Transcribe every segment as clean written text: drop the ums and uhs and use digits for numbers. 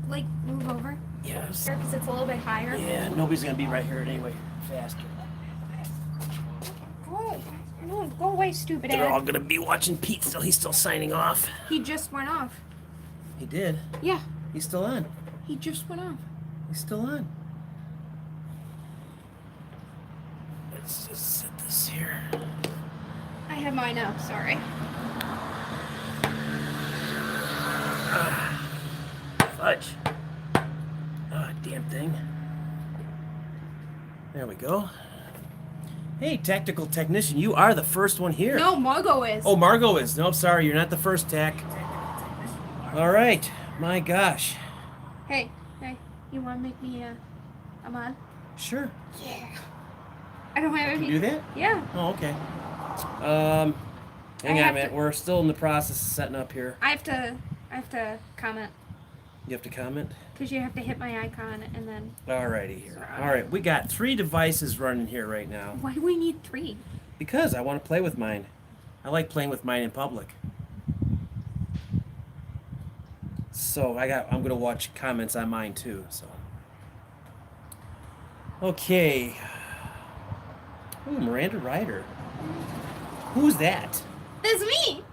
like, move over? Yes. Because it's a little bit higher. Yeah, nobody's gonna be right here anyway. Faster. Oh, no, go away, stupid They're ass. all gonna be watching Pete still. He's still signing off. He just went off. He did? Yeah. He's still on. He just went off. He's still on. Let's just set this here. I have mine up, sorry. Fudge. Ah, damn thing. There we go. Hey, tactical technician, you are the first one here. No, Margot is. Oh, Margot is. Nope, sorry, you're not the first tech. All right, my gosh. Hey, you want to make me a mod? Sure. Yeah. I don't have any. Can you do that? Yeah. Oh, okay. Hang on a minute. We're still in the process of setting up here. I have to comment. You have to comment? Because you have to hit my icon and then... Alrighty here. Alright, we got 3 devices running here right now. Why do we need 3? Because I want to play with mine. I like playing with mine in public. So I'm gonna watch comments on mine too, so. Okay. Ooh, Miranda Ryder. Who's that? It's me!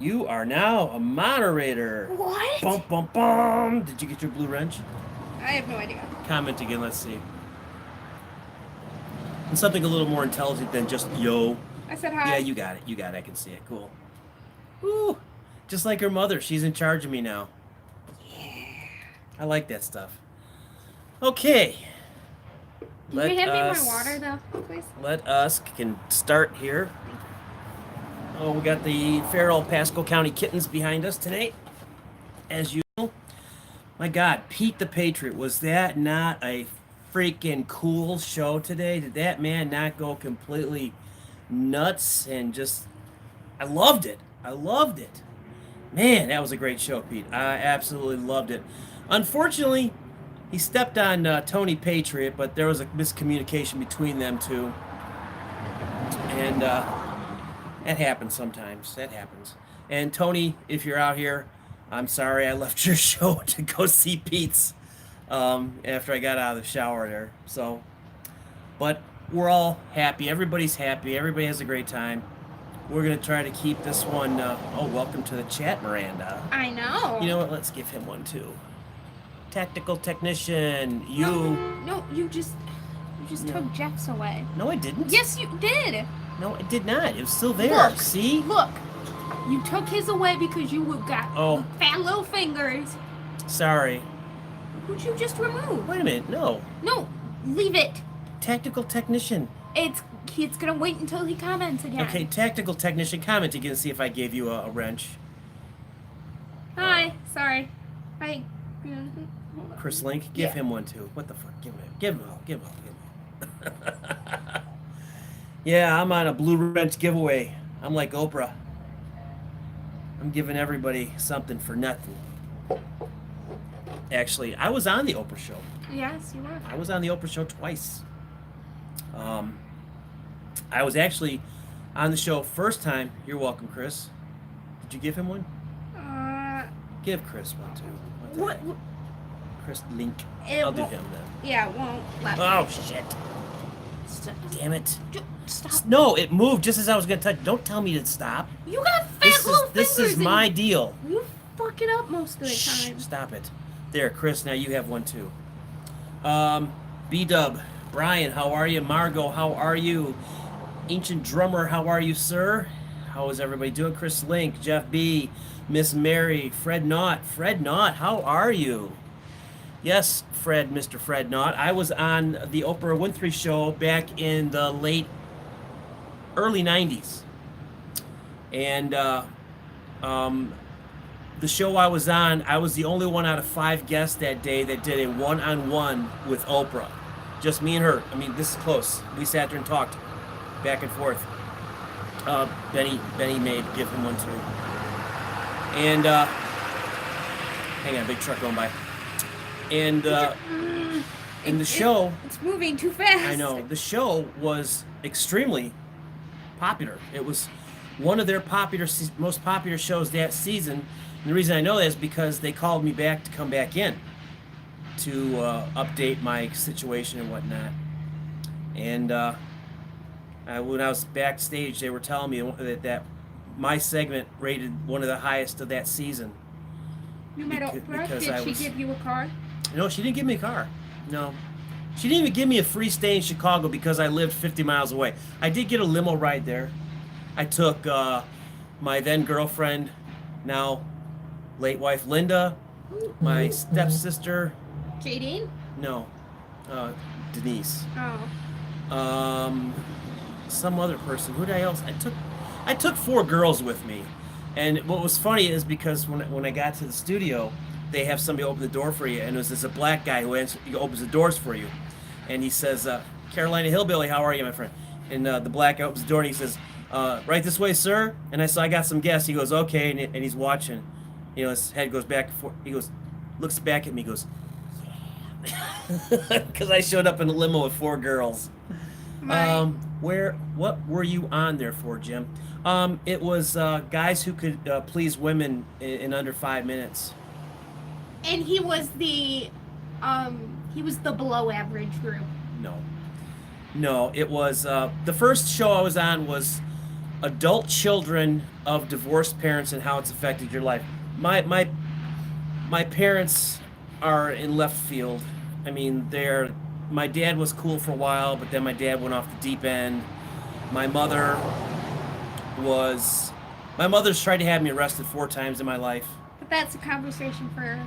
You are now a moderator. What? Bum, bum, bum. Did you get your blue wrench? I have no idea. Comment again, let's see. And something a little more intelligent than just yo. I said hi. Yeah, you got it. You got it. I can see it. Cool. Ooh. Just like her mother. She's in charge of me now. Yeah. I like that stuff. Okay. Can you hand me my water, though, please? Let us can start here. Oh, we got the feral Pasco County kittens behind us tonight, as usual. My God, Pete the Patriot, was that not a freaking cool show today? Did that man not go completely nuts and just... I loved it. I loved it. Man, that was a great show, Pete. I absolutely loved it. Unfortunately, he stepped on Tony Patriot, but there was a miscommunication between them two. And that happens sometimes. That happens. And Tony, if you're out here, I'm sorry I left your show to go see Pete's after I got out of the shower there. So, but we're all happy. Everybody's happy. Everybody has a great time. We're going to try to keep this one. Oh, welcome to the chat, Miranda. I know. You know what? Let's give him one, too. Tactical technician, you... No, you just took Jeff's away. No, I didn't. Yes, you did. No, I did not. It was still there. Look, see? Look. You took his away because you got fat little fingers. Sorry. Who'd you just remove? Wait a minute. No. No, leave it. Tactical technician. It's gonna wait until he comments again. Okay, tactical technician, comment again. See if I gave you a wrench. Hi. Sorry. Hi. Chris Link, give him one too. What the fuck? Give him all. Yeah, I'm on a blue wrench giveaway. I'm like Oprah. I'm giving everybody something for nothing. Actually, I was on the Oprah show. Yes, you were. I was on the Oprah show twice. I was actually on the show first time. You're welcome, Chris. Did you give him one? Give Chris one too. What? Chris Link. I'll do him then. Yeah, it won't let me. Oh, shit. Stop. Damn it. Stop. No, it moved just as I was going to touch. Don't tell me to stop. You got fat little fingers. This is my deal. You fuck it up most of the time. Stop it. There, Chris, now you have one too. B-Dub, Brian, how are you? Margot, how are you? Ancient Drummer, how are you, sir? How is everybody doing? Chris Link, Jeff B, Miss Mary, Fred Knott. Fred Knott, how are you? Yes, Fred, Mr. Fred Knott. I was on the Oprah Winfrey show back in the early 90s. And the show I was on, I was the only one out of 5 guests that day that did a one-on-one with Oprah. Just me and her. I mean, this is close. We sat there and talked back and forth. Benny made, give him one too. And, hang on, big truck going by. And in the show... It's moving too fast. I know. The show was extremely popular. It was one of their most popular shows that season. And the reason I know that is because they called me back to come back in. to update my situation and whatnot. And when I was backstage, they were telling me that my segment rated one of the highest of that season. You met Oprah? Did she give you a car? No, she didn't give me a car. No. She didn't even give me a free stay in Chicago because I lived 50 miles away. I did get a limo ride there. I took my then girlfriend, now late wife Linda, my stepsister. Jadine? No, Denise. Oh. Some other person. Who did I else? I took 4 girls with me, and what was funny is because when I got to the studio, they have somebody open the door for you, and there's a black guy who opens the doors for you, and he says, "Carolina Hillbilly, how are you, my friend?" And the black guy opens the door and he says, "Right this way, sir." And I got some guests. He goes, "Okay," and he's watching. You know, his head goes back and forth. He goes, looks back at me, goes, "Yeah," because I showed up in a limo with 4 girls. Right. What were you on there for, Jim? It was guys who could please women in under 5 minutes. And he was the below average group. No, it was the first show I was on was adult children of divorced parents and how it's affected your life. My parents are in left field. I mean, my dad was cool for a while, but then my dad went off the deep end. My mother's tried to have me arrested 4 times in my life. But that's a conversation for...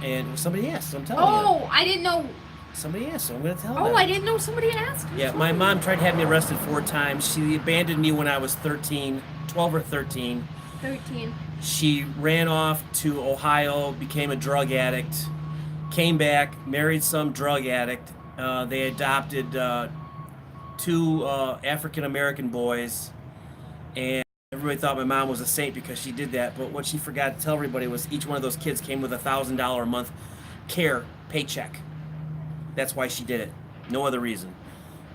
And somebody asked, so I'm telling you. Oh, I didn't know. Somebody asked, so I'm going to tell them. Oh, I didn't know somebody asked. Yeah, my mom tried to have me arrested 4 times. She abandoned me when I was 13, 12 or 13. 13. She ran off to Ohio, became a drug addict, came back, married some drug addict. They adopted 2 African-American boys, and everybody thought my mom was a saint because she did that. But what she forgot to tell everybody was each one of those kids came with $1,000 a month care paycheck. That's why she did it. No other reason.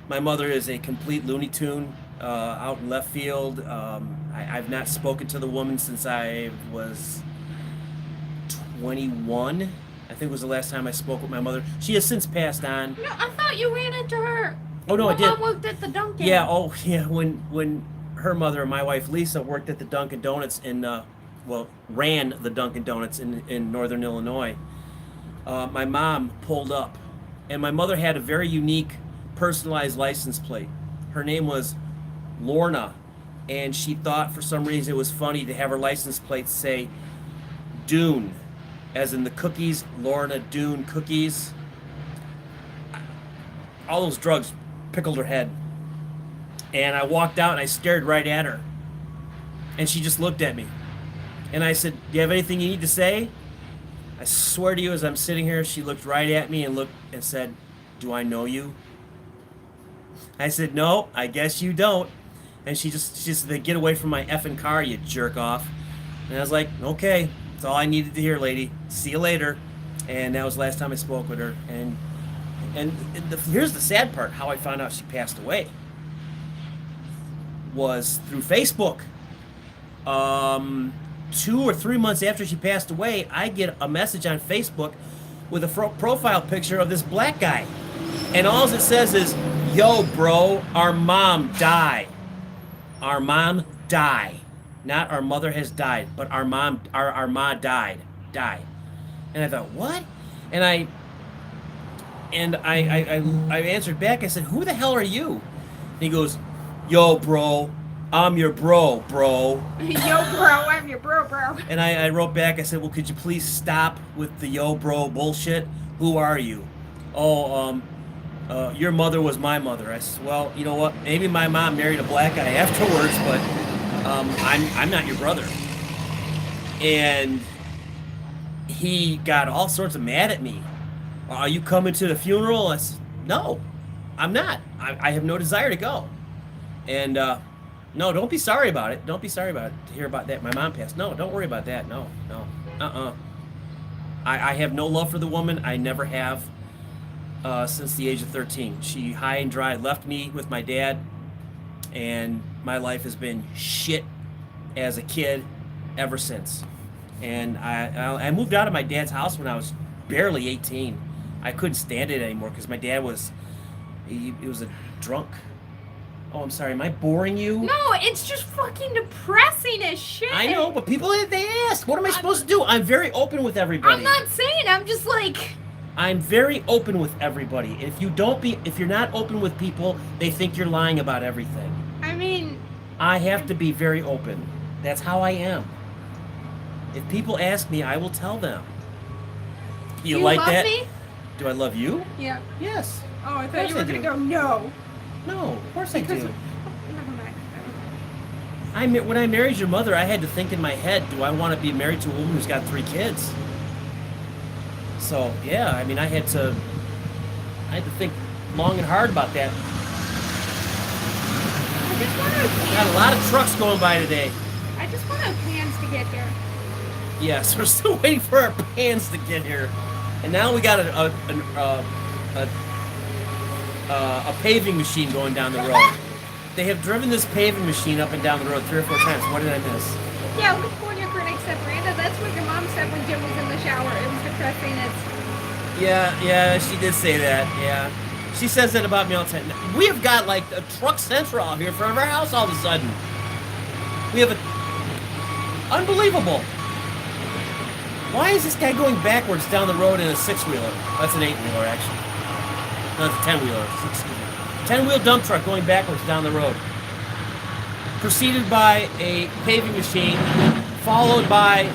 My mother is a complete Looney Tune out in left field. I've not spoken to the woman since I was 21. I think was the last time I spoke with my mother. She has since passed on. No, I thought you ran into her. Oh no, I did. Mom worked at the Dunkin'. Yeah. Oh yeah. When her mother, my wife Lisa, worked at the Dunkin' Donuts ran the Dunkin' Donuts in Northern Illinois. My mom pulled up, and my mother had a very unique, personalized license plate. Her name was Lorna, and she thought for some reason it was funny to have her license plate say Dune, as in the cookies, Lorna Dune cookies. All those drugs pickled her head. And I walked out and I stared right at her. And she just looked at me. And I said, "Do you have anything you need to say?" I swear to you, as I'm sitting here, she looked right at me and said, "Do I know you?" I said, "No, I guess you don't." And she said, "Get away from my effing car, you jerk off." And I was like, "Okay, that's all I needed to hear, lady. See you later." And that was the last time I spoke with her. And here's the sad part, how I found out she passed away was through Facebook. 2 or 3 months after she passed away, I get a message on Facebook with a profile picture of this black guy. And all it says is, "Yo, bro, our mom died. Our mom died. Not our mother has died, but our mom died. And I thought, what? And I answered back. I said, "Who the hell are you?" And he goes, "Yo, bro, I'm your bro." Yo, bro, I'm your bro. And I wrote back. I said, "Well, could you please stop with the yo, bro bullshit? Who are you?" "Oh, your mother was my mother." I said, "Well, you know what? Maybe my mom married a black guy afterwards, but I'm not your brother." And he got all sorts of mad at me. "Are you coming to the funeral?" I said, "No, I'm not. I have no desire to go." And no, don't be sorry about it. Don't be sorry about it to hear about that. My mom passed. No, don't worry about that. No. I have no love for the woman. I never have since the age of 13. She high and dry left me with my dad, and my life has been shit as a kid ever since. And I moved out of my dad's house when I was barely 18. I couldn't stand it anymore because my dad was, he was a drunk. Oh, I'm sorry. Am I boring you? No, it's just fucking depressing as shit. I know, but people, they ask, what am I supposed to do? I'm very open with everybody. I'm not saying. I'm just like. I'm very open with everybody. If you're not open with people, they think you're lying about everything. I mean. I have to be very open. That's how I am. If people ask me, I will tell them. You like love that? Me? Do I love you? Yeah. Yes. Oh, I thought you were I gonna do. go no. No, of course I do. Never mind. When I married your mother, I had to think in my head, do I want to be married to a woman who's got 3 kids? So, yeah, I mean, I had to think long and hard about that. I just want our Got a lot of trucks going by today. I just want our pans to get here. Yes, we're still waiting for our pans to get here. And now we got a paving machine going down the road. They have driven this paving machine up and down the road 3 or 4 times. What did I miss? Yeah, look for your critics said, Miranda. That's what your mom said when Jim was in the shower. It was depressing. Yeah, she did say that. Yeah, she says that about me all the time. We have got like a truck central out here in front of our house all of a sudden. We have unbelievable. Why is this guy going backwards down the road in a 6-wheeler? That's an 8-wheeler, actually. No, it's a 10-wheeler. 10-wheel dump truck going backwards down the road. Preceded by a paving machine, followed by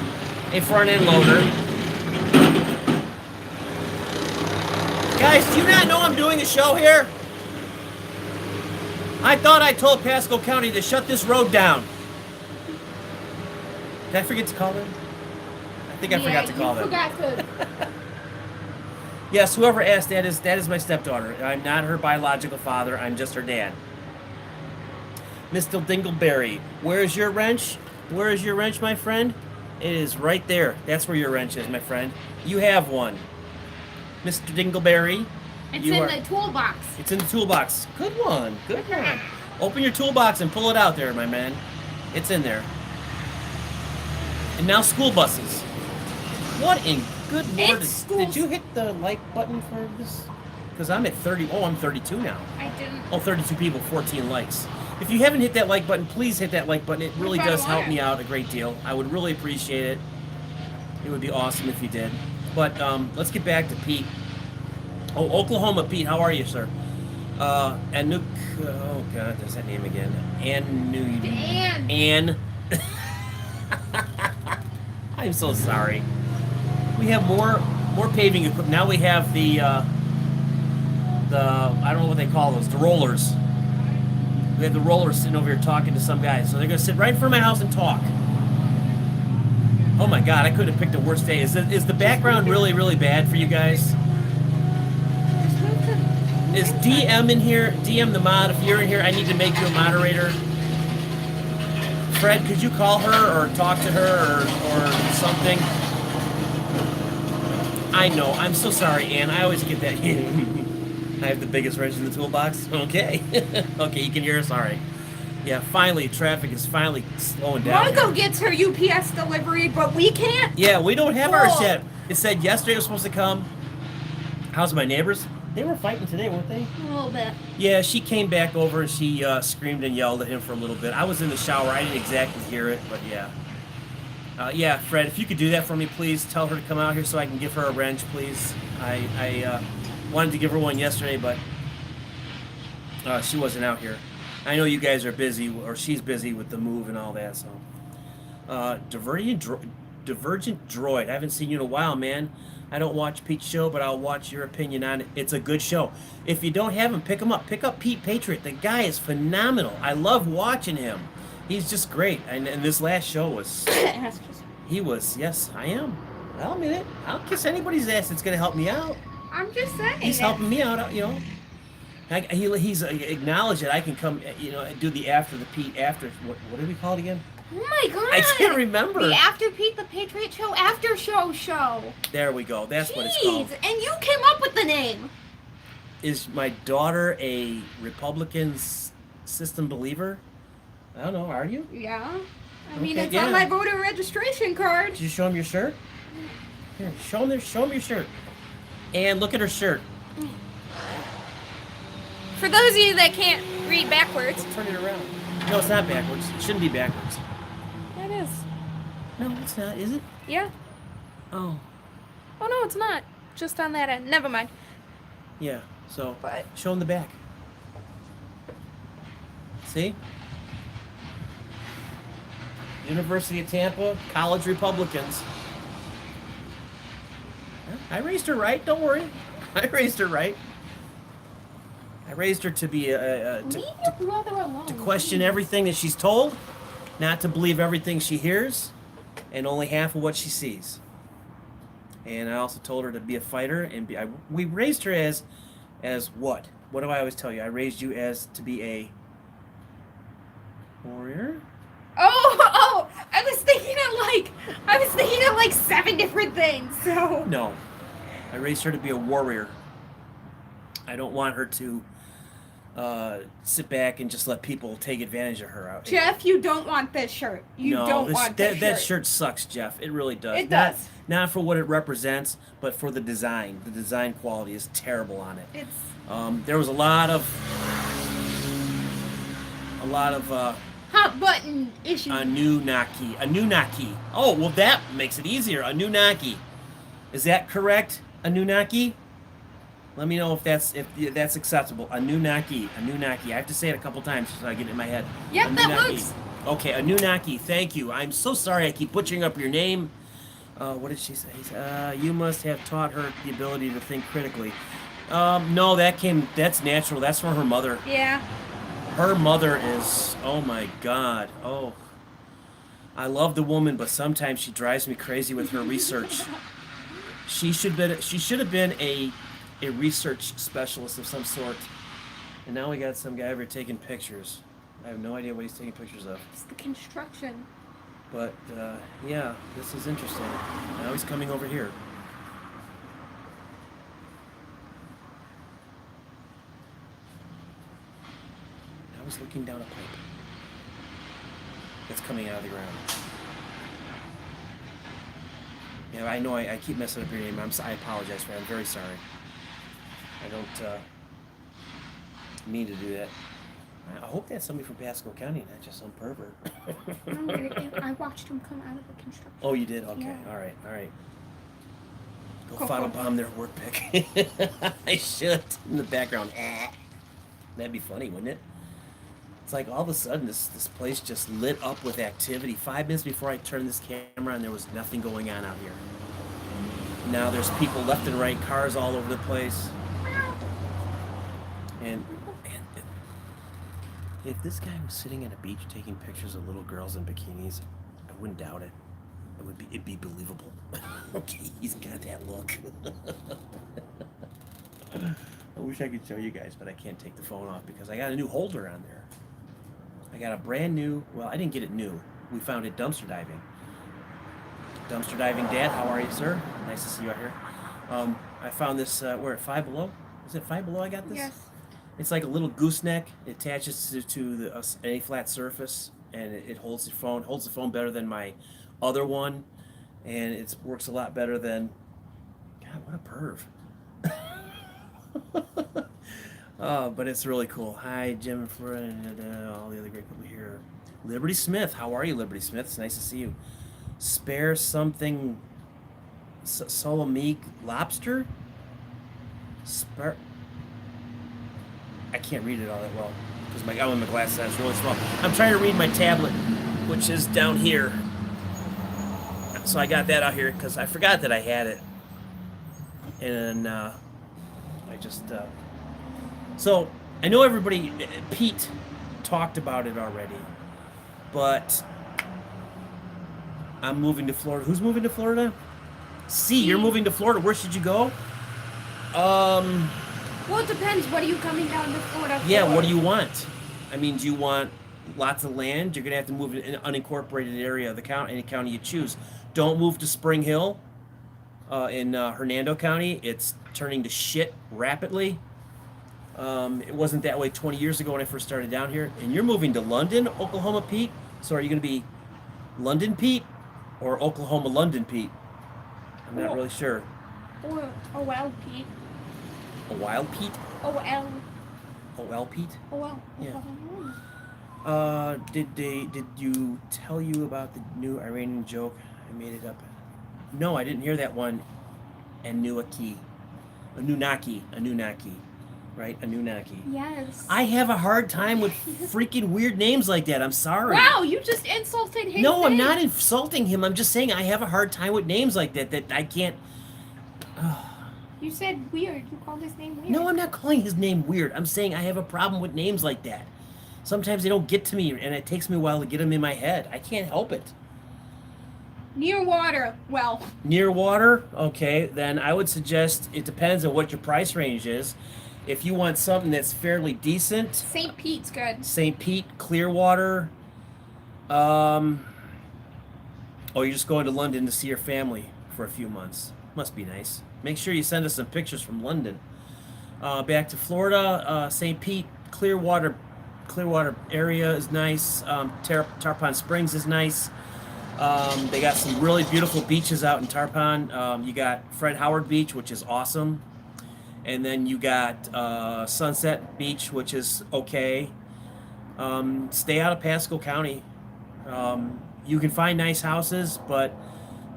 a front-end loader. Guys, do you not know I'm doing a show here? I thought I told Pasco County to shut this road down. Did I forget to call them? I think I forgot to call them. Forgot to. Yes, whoever asked, that is my stepdaughter. I'm not her biological father. I'm just her dad. Mr. Dingleberry, where is your wrench? Where is your wrench, my friend? It is right there. That's where your wrench is, my friend. You have one. Mr. Dingleberry. It's in the toolbox. It's in the toolbox. Good one. Good one. Open your toolbox and pull it out there, my man. It's in there. And now school buses. What in good Lord? Did you hit the like button for this? Because I'm at 30. Oh, I'm 32 now. I didn't. Oh, 32 people, 14 likes. If you haven't hit that like button, please hit that like button. It really does help me out a great deal. I would really appreciate it. It would be awesome if you did. But let's get back to Pete. Oh, Oklahoma Pete, how are you, sir? Anuk, oh God, there's that name again. Ann. I'm so sorry. We have more paving equipment. Now we have the I don't know what they call those, the rollers. We have the rollers sitting over here talking to some guys. So they're gonna sit right in front of my house and talk. Oh my God, I couldn't have picked a worse day. Is the background really, really bad for you guys? Is DM in here? DM the mod. If you're in here, I need to make you a moderator. Fred, could you call her or talk to her or something? I know. I'm so sorry, Ann. I always get that. I have the biggest wrench in the toolbox. Okay. Okay, you can hear us. All right. Yeah, finally, traffic is finally slowing down. Margo gets her UPS delivery, but we can't. Yeah, we don't have ours yet. It said yesterday it was supposed to come. How's my neighbors? They were fighting today, weren't they? A little bit. Yeah, she came back over and she screamed and yelled at him for a little bit. I was in the shower. I didn't exactly hear it, but yeah. Yeah, Fred, if you could do that for me, please. Tell her to come out here so I can give her a wrench, please. I wanted to give her one yesterday, but she wasn't out here. I know you guys are busy, or she's busy with the move and all that, so. Divergent Droid. I haven't seen you in a while, man. I don't watch Pete's show, but I'll watch your opinion on it. It's a good show. If you don't have him, pick him up. Pick up Pete Patriot. The guy is phenomenal. I love watching him. He's just great. And this last show was... He was, yes, I am. I'll admit it. I'll kiss anybody's ass that's going to help me out. I'm just saying. He's helping me out, you know. He's acknowledged that I can come, you know, do the after the Pete after... What did we call it again? Oh my God! I can't remember. The After Pete the Patriot Show After Show. There we go. That's what it's Jeez, called. And you came up with the name. Is my daughter a Republican system believer? I don't know. Are you? Yeah. I mean, Okay, it's yeah. on my voter registration card. Did you show him your shirt? Here, show him your shirt. And look at her shirt. For those of you that can't read backwards. Turn it around. No, it's not backwards. It shouldn't be backwards. It is. No, it's not. Is it? Yeah. Oh. Oh, no, it's not. Just on that end. Never mind. Yeah, so But show them the back. See? University of Tampa, College Republicans. I raised her right, don't worry. I raised her right. I raised her to be to question everything that she's told, not to believe everything she hears, and only half of what she sees. And I also told her to be a fighter, and we raised her as what? What do I always tell you? I raised you as to be a warrior. Oh! I was thinking of like 7 different things. So No, I raised her to be a warrior. I don't want her to sit back and just let people take advantage of her out here. Jeff, you don't want this shirt. You don't want this shirt. That shirt sucks, Jeff. It really does. It does. Not for what it represents, but for the design. The design quality is terrible on it. It's there was a lot of hot button issue. Anunnaki. Oh, well, that makes it easier. Anunnaki. Is that correct? Anunnaki? Let me know if that's acceptable. Anunnaki. I have to say it a couple times so I get it in my head. Yep, Anunnaki. that works. Okay, Anunnaki. Thank you. I'm so sorry I keep butchering up your name. What did she say? You must have taught her the ability to think critically. No, that's natural. That's from her mother. Yeah. Her mother is, oh my God. Oh, I love the woman, but sometimes she drives me crazy with her research. She should have been a research specialist of some sort. And now we got some guy over taking pictures. I have no idea what he's taking pictures of. It's the construction. But yeah, this is interesting. Now he's coming over here. Now he's looking down a pipe that's coming out of the ground. Yeah, I know I keep messing up your name. I apologize for that. I'm very sorry. I don't mean to do that. I hope that's somebody from Pasco County, not just some pervert. No, I watched him come out of the construction. Oh, you did? Okay. Yeah. All right. Go photobomb their work pick. I should. In the background. That'd be funny, wouldn't it? It's like all of a sudden this place just lit up with activity. 5 minutes before I turned this camera on, there was nothing going on out here. Now there's people left and right, cars all over the place. And if this guy was sitting at a beach taking pictures of little girls in bikinis, I wouldn't doubt it. It'd be believable. Okay, he's got that look. I wish I could show you guys, but I can't take the phone off because I got a new holder on there. I got a brand new, well, I didn't get it new. We found it dumpster diving. Dumpster diving Dad, how are you, sir? Nice to see you out here. I found this, we're at Five Below. Is it Five Below I got this? Yes. It's like a little gooseneck. It attaches to any flat surface, and it holds the phone. Holds the phone better than my other one, and it works a lot better than. God, what a perv! But it's really cool. Hi, Jim and Flora, and all the other great people here. Liberty Smith, how are you, Liberty Smith? It's nice to see you. Spare something. Solomik lobster. Spare. I can't read it all that well because my glasses is really small. I'm trying to read my tablet, which is down here. So I got that out here because I forgot that I had it, and I just. So I know everybody. Pete talked about it already, but I'm moving to Florida. Who's moving to Florida? C, you're moving to Florida. Where should you go? Well, it depends. What are you coming down to Florida for? Yeah, what do you want? I mean, do you want lots of land? You're going to have to move in an unincorporated area of the county, any county you choose. Don't move to Spring Hill in Hernando County. It's turning to shit rapidly. It wasn't that way 20 years ago when I first started down here. And you're moving to London, Oklahoma, Pete? So are you going to be London Pete or Oklahoma London Pete? I'm not really sure. Or OL, Pete. A wild Pete? OL. OL Pete? OL. Yeah. Did you tell you about the new Iranian joke? I made it up. No, I didn't hear that one. Anunnaki. Anunnaki. Right? Anunnaki. Yes. I have a hard time with freaking weird names like that. I'm sorry. Wow, you just insulted his No, I'm name. not insulting him. I'm just saying I have a hard time with names like that. That I can't. You said weird. You called his name weird. No, I'm not calling his name weird. I'm saying I have a problem with names like that. Sometimes they don't get to me, and it takes me a while to get them in my head. I can't help it. Near water. Well. Near water? Okay, then I would suggest it depends on what your price range is. If you want something that's fairly decent, St. Pete's good. St. Pete, Clearwater. Oh, you're just going to London to see your family for a few months. Must be nice. Make sure you send us some pictures from London. Back to Florida, St. Pete, Clearwater area is nice. Tarpon Springs is nice. They got some really beautiful beaches out in Tarpon. You got Fred Howard Beach, which is awesome. And then you got Sunset Beach, which is okay. Stay out of Pasco County. You can find nice houses, but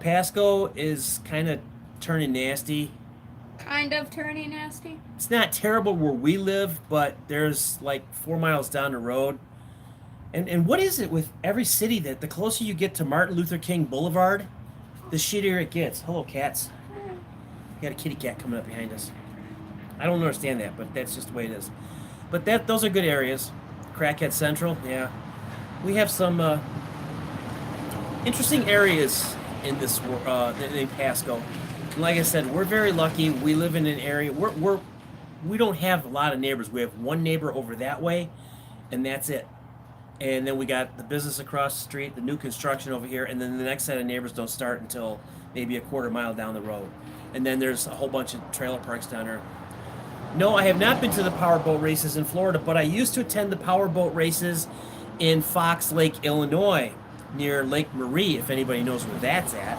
Pasco is kind of turning nasty. Kind of turning nasty. It's not terrible where we live, but there's like 4 miles down the road. And what is it with every city that the closer you get to Martin Luther King Boulevard, the shittier it gets? Hello, cats. We got a kitty cat coming up behind us. I don't understand that, but that's just the way it is. But those are good areas. Crackhead Central, yeah. We have some interesting areas in this in Pasco. And like I said, we're very lucky. We live in an area we don't have a lot of neighbors. We have one neighbor over that way, and that's it. And then we got the business across the street, the new construction over here, and then the next set of neighbors don't start until maybe a quarter mile down the road. And then there's a whole bunch of trailer parks down there. No, I have not been to the powerboat races in Florida, but I used to attend the powerboat races in Fox Lake, Illinois, near Lake Marie, if anybody knows where that's at.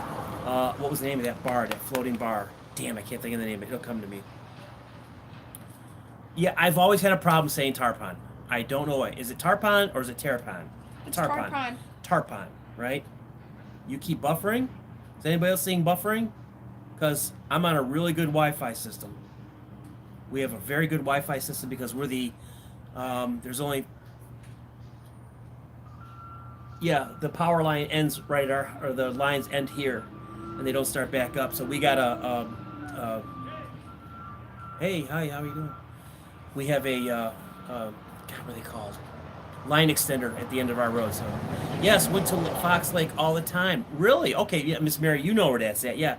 What was the name of that bar, that floating bar? Damn, I can't think of the name. It'll come to me. Yeah, I've always had a problem saying Tarpon. I don't know why. Is it Tarpon or is it Terrapon? It's Tarpon. Tarpon, right? You keep buffering? Is anybody else seeing buffering? Because I'm on a really good Wi-Fi system. We have a very good Wi-Fi system because we're the, there's only, yeah, the power line ends right, or the lines end here, and they don't start back up. So we got hey, hi, how are you doing? We have a, God, what are they called? Line extender at the end of our road. So, yes, went to Fox Lake all the time. Really? Okay, yeah, Miss Mary, you know where that's at. Yeah.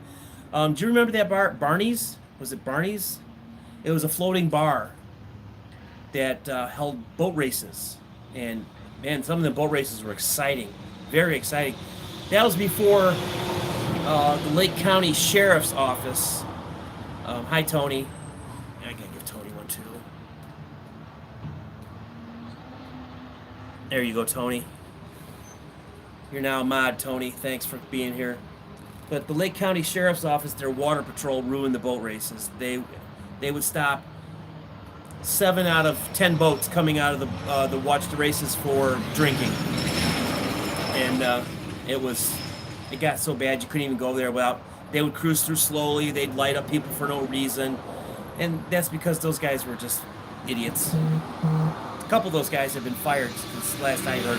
Do you remember that bar, Barney's? Was it Barney's? It was a floating bar that held boat races, and man, some of the boat races were exciting, very exciting. That was before the Lake County Sheriff's Office. Hi, Tony. I gotta give Tony one too. There you go, Tony. You're now a mod, Tony. Thanks for being here. But the Lake County Sheriff's Office, their water patrol ruined the boat races. They would stop 7 out of 10 boats coming out of the watch the races for drinking, and it got so bad you couldn't even go there without. They would cruise through slowly. They'd light up people for no reason, and that's because those guys were just idiots. A couple of those guys have been fired since last I heard.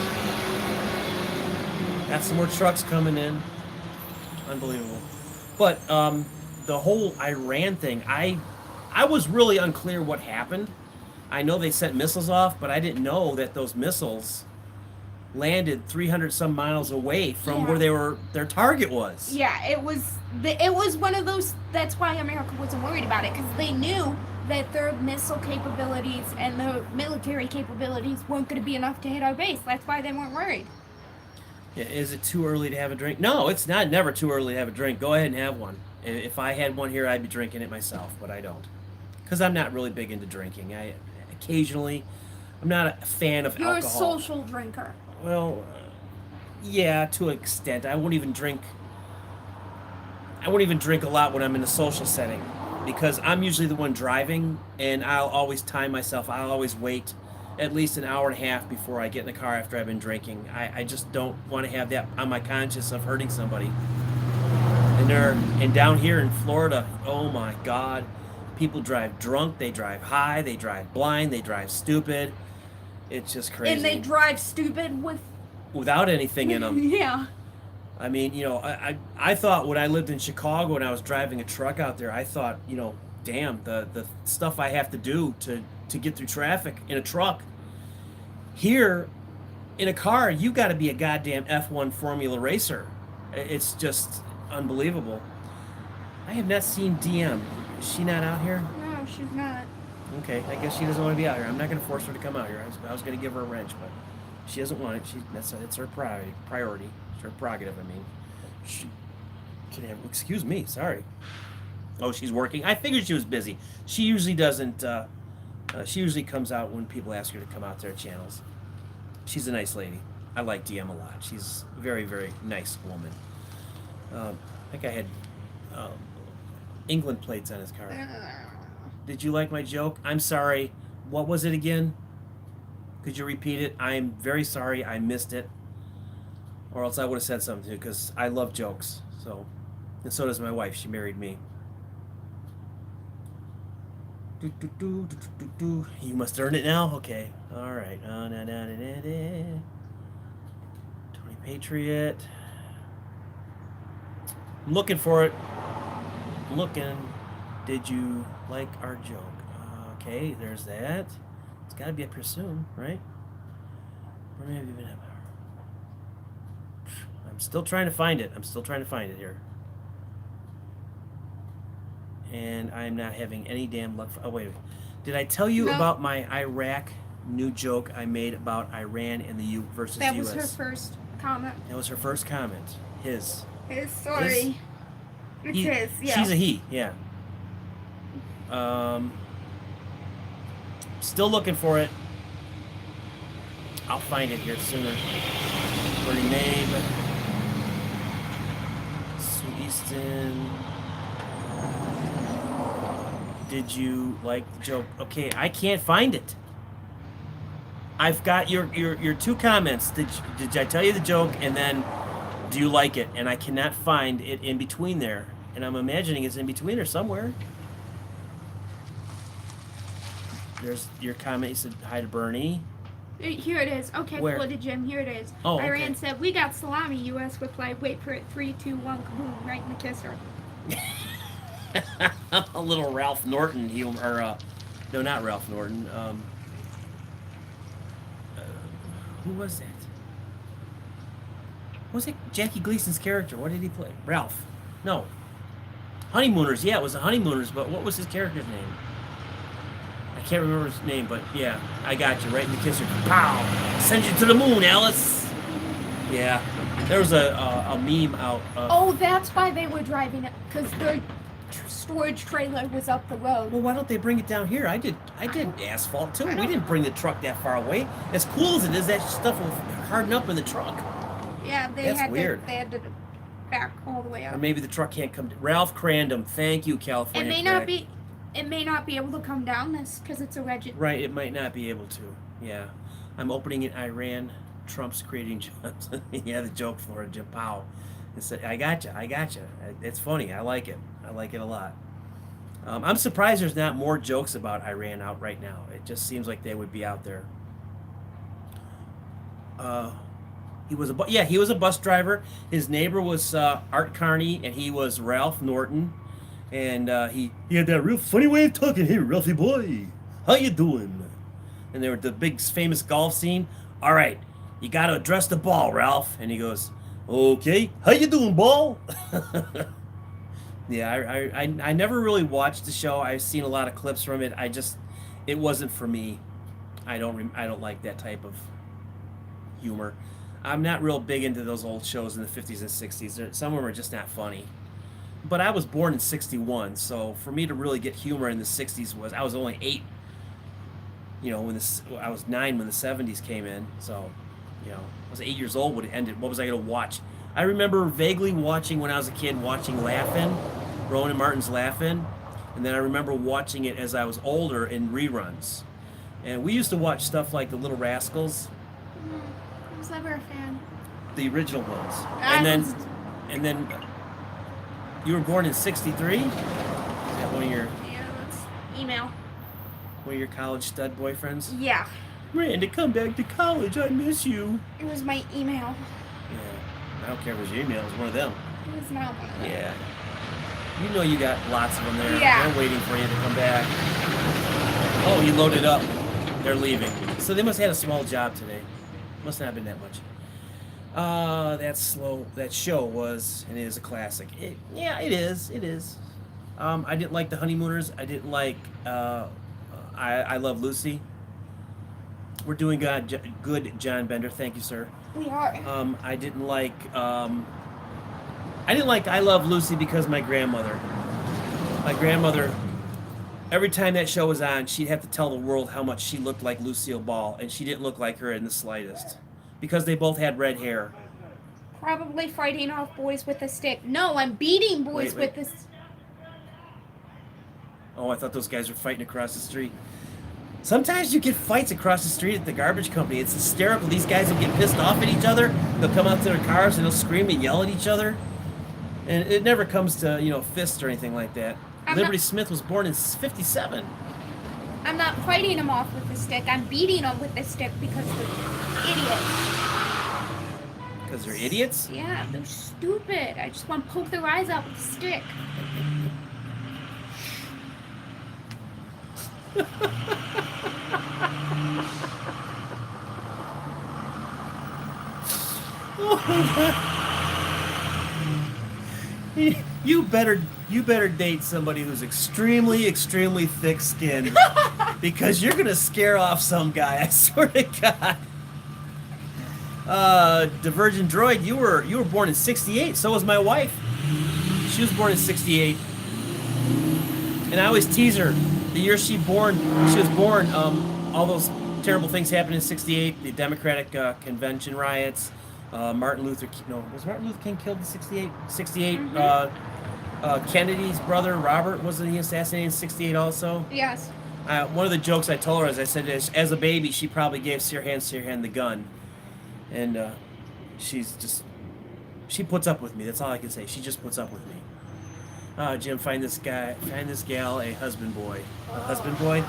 Got some more trucks coming in. Unbelievable. But the whole Iran thing, I was really unclear what happened. I know they sent missiles off, but I didn't know that those missiles landed 300 some miles away from where their target was. Yeah, it was one of those. That's why America wasn't worried about it, because they knew that their missile capabilities and the military capabilities weren't going to be enough to hit our base. That's why they weren't worried. Yeah, is it too early to have a drink? No, it's not. Never too early to have a drink. Go ahead and have one. If I had one here, I'd be drinking it myself, but I don't, because I'm not really big into drinking. I'm not a fan of alcohol. You're a social drinker. Well, yeah, to an extent. I won't even drink. I won't even drink a lot when I'm in a social setting because I'm usually the one driving, and I'll always time myself. I'll always wait at least an hour and a half before I get in the car after I've been drinking. I just don't want to have that on my conscience of hurting somebody. And down here in Florida, oh my God, people drive drunk, they drive high, they drive blind, they drive stupid. It's just crazy. And they drive stupid without anything in them. Yeah. I mean, you know, I thought when I lived in Chicago and I was driving a truck out there, I thought, you know, damn, the stuff I have to do to get through traffic in a truck. Here, in a car, you got to be a goddamn F1 Formula racer. It's just unbelievable. I have not seen DM. Is she not out here? No, she's not. Okay, I guess she doesn't want to be out here. I'm not going to force her to come out here. I was going to give her a wrench, but she doesn't want it. It's her priority. It's her prerogative, I mean. She can have, excuse me, sorry. Oh, she's working? I figured she was busy. She usually doesn't, she usually comes out when people ask her to come out to their channels. She's a nice lady. I like DM a lot. She's a very, very nice woman. I think I had England plates on his car. Did you like my joke? I'm sorry. What was it again? Could you repeat it? I'm very sorry. I missed it. Or else I would have said something too, because I love jokes. So, and so does my wife. She married me. You must earn it now? Okay. All right. Tony Patriot. I'm looking for it. Looking. Did you like our joke? Okay, there's that. It's got to be up here soon, right? Where have you been? I'm still trying to find it. I'm still trying to find it here. And I'm not having any damn luck. Oh, wait. Did I tell you about my Iraq new joke I made about Iran and the U versus that U.S.? That was her first comment. That was her first comment. His. Sorry. It's his, yeah. She's a he, yeah. Still looking for it. I'll find it here sooner. Bernie Mabe. Sue Easton. Did you like the joke? Okay, I can't find it. I've got your two comments. Did I tell you the joke? And then, do you like it? And I cannot find it in between there. And I'm imagining it's in between there somewhere. There's your comment. You said hi to Bernie. Here it is. Okay, where? Florida Jim. Here it is. Oh, Iran okay. said, "We got salami." U.S. replied, "Wait for it. 3, 2, 1, kaboom!" Right in the kisser. A little Ralph Norton humor, or no, not Ralph Norton. Who was that? What was it? Jackie Gleason's character. What did he play? Ralph. No. Honeymooners. Yeah, it was the Honeymooners. But what was his character's name? I can't remember his name, but yeah, I got you right in the kisser. Pow! Send you to the moon, Alice. Yeah, there was a meme out. Oh, that's why they were driving it, because their storage trailer was up the road. Well, why don't they bring it down here? I did asphalt too. We didn't bring the truck that far away. As cool as it is, that stuff will harden up in the truck. Yeah, they had to back all the way up. Or maybe the truck can't come. Ralph Crandom, thank you, California. It may not be able to come down this because it's a legend. Right, it might not be able to. Yeah, I'm opening in Iran. Trump's creating jobs. Yeah, the joke for it, Jim Powell. I gotcha. It's funny. I like it. I like it a lot. I'm surprised there's not more jokes about Iran out right now. It just seems like they would be out there. He was a bus driver. His neighbor was Art Carney, and he was Ralph Norton. And he had that real funny way of talking. Hey, Ralphie boy, how you doing? And they were the big famous golf scene. All right, you got to address the ball, Ralph. And he goes, okay, how you doing, ball? Yeah, I never really watched the show. I've seen a lot of clips from it. It wasn't for me. I don't like that type of humor. I'm not real big into those old shows in the 50s and 60s. Some of them are just not funny. But I was born in 61, so for me to really get humor in the 60s I was only 8. You know, I was 9 when the 70s came in. So, you know, I was 8 years old when it ended. What was I going to watch? I remember vaguely watching when I was a kid, watching Laugh-In, Rowan and Martin's Laugh-In, and then I remember watching it as I was older in reruns. And we used to watch stuff like The Little Rascals, I was never a fan. the original ones. I And then, was- and then, you were born in '63. Is that one of your let's email. college stud boyfriends? Yeah, Randy, come back to college. I miss you. it was my email. Yeah, I don't care if it was your email. It was one of them. It was not one of them. Yeah. You know you got lots of them there. Yeah. They're waiting for you to come back. Oh, he loaded up. They're leaving. So they must have had a small job today. Must not have been that much. That show was and is a classic. It is. It is. I didn't like The Honeymooners. I didn't like I Love Lucy. We're doing good, John Bender. Thank you, sir. We are. I didn't like I Love Lucy because my grandmother, every time that show was on, she'd have to tell the world how much she looked like Lucille Ball, and she didn't look like her in the slightest, because they both had red hair. Probably fighting off boys with a stick. No, I'm beating boys Wait. with this. Oh, I thought those guys were fighting across the street. Sometimes you get fights across the street at the garbage company. It's hysterical. These guys will get pissed off at each other. They'll come out to their cars and they'll scream and yell at each other. And it never comes to, fists or anything like that. Liberty Smith was born in '57. I'm not fighting them off with a stick. I'm beating them with a stick because they're idiots. Because they're idiots? Yeah, they're stupid. I just want to poke their eyes out with a stick. You better date somebody who's extremely, extremely thick-skinned, because you're gonna scare off some guy. I swear to God. Divergent Droid, you were born in '68. So was my wife. She was born in '68, and I always tease her. The year she was born. All those terrible things happened in '68. The Democratic convention riots. Was Martin Luther King killed in '68? '68. Mm-hmm. Kennedy's brother Robert, wasn't he assassinated in '68 also? Yes. One of the jokes I told her is I said, as a baby, she probably gave Sirhan the gun, and she puts up with me. That's all I can say. She just puts up with me. Jim, find this gal a husband boy. A husband boy?